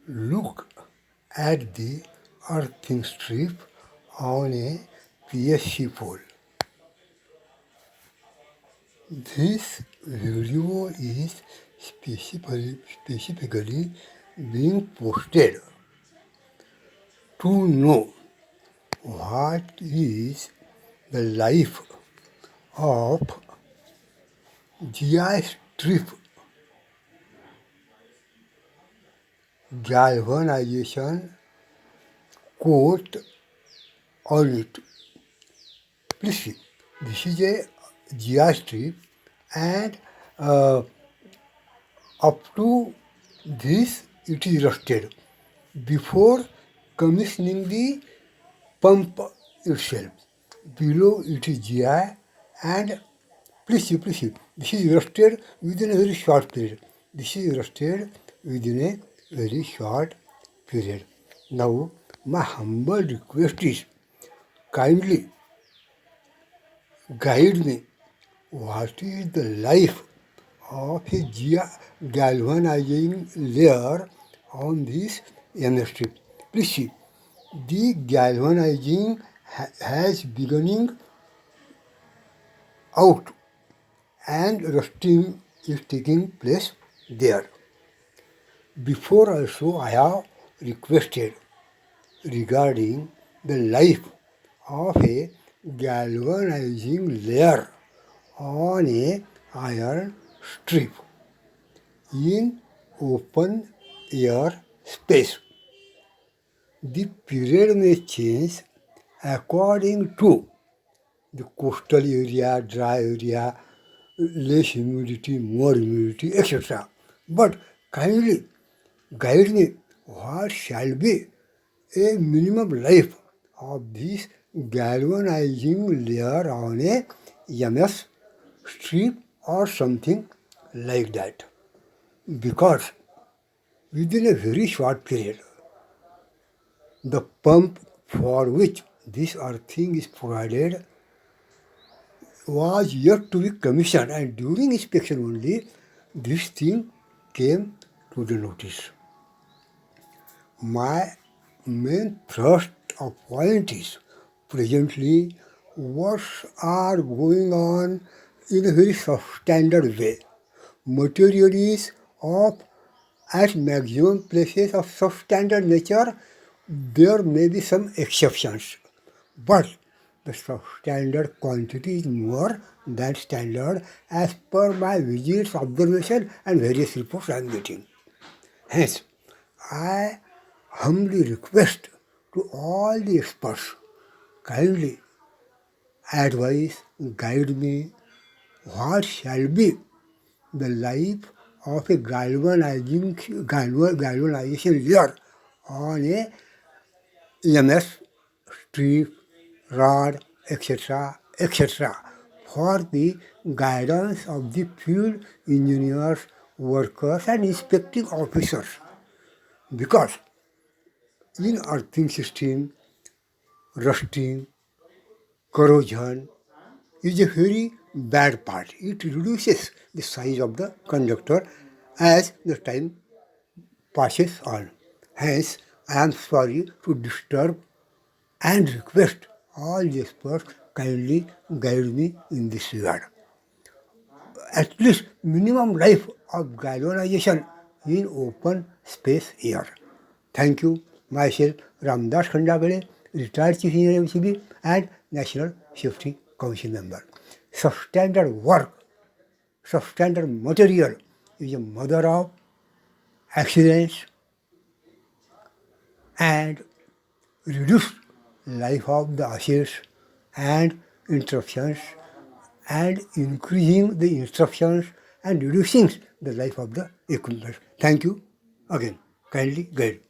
Look at the earthing strip on a PSC pole. This video is specifically being posted to know what is the life of GI strip galvanization coat on it. Please see, this is a GI strip, and up to this it is rusted before commissioning the pump itself. Below it is GI, and please see, this is rusted within a very short period. This is rusted within a very short period. Now, my humble request is kindly guide me. What is the life of a galvanizing layer on this MS strip? Please see, the galvanizing has beginning out and rusting is taking place there. Before also I have requested regarding the life of a galvanizing layer on a iron strip in open air space. The period may change according to the coastal area, dry area, less humidity, more humidity, etc. But kindly guide me what shall be a minimum life of this galvanizing layer on a MS strip or something like that. Because within a very short period, the pump for which this earthing is provided was yet to be commissioned, and during inspection only this thing came to the notice. My main thrust of point is presently works are going on in a very substandard way. Material is of at maximum places of substandard nature. There may be some exceptions, but the substandard quantity is more than standard as per my visits, observation and various reports I am getting. Hence, I humbly request to all the experts, kindly advise, guide me, what shall be the life of a galvanization layer on a EMS, strip, rod, etc., for the guidance of the field engineers, workers and inspecting officers. Because in earthing system, rusting, corrosion is a very bad part. It reduces the size of the conductor as the time passes on. Hence, I am sorry to disturb and request all the experts kindly guide me in this regard. At least minimum life of galvanization in open space air. Thank you. Myself, Ramdas Khandagade, retired Chief Engineer MCB and National Safety Council member. Substandard work, substandard material is a mother of accidents and reduce life of the assets and interruptions and increasing the interruptions and reducing the life of the equipment. Thank you again. Kindly guide.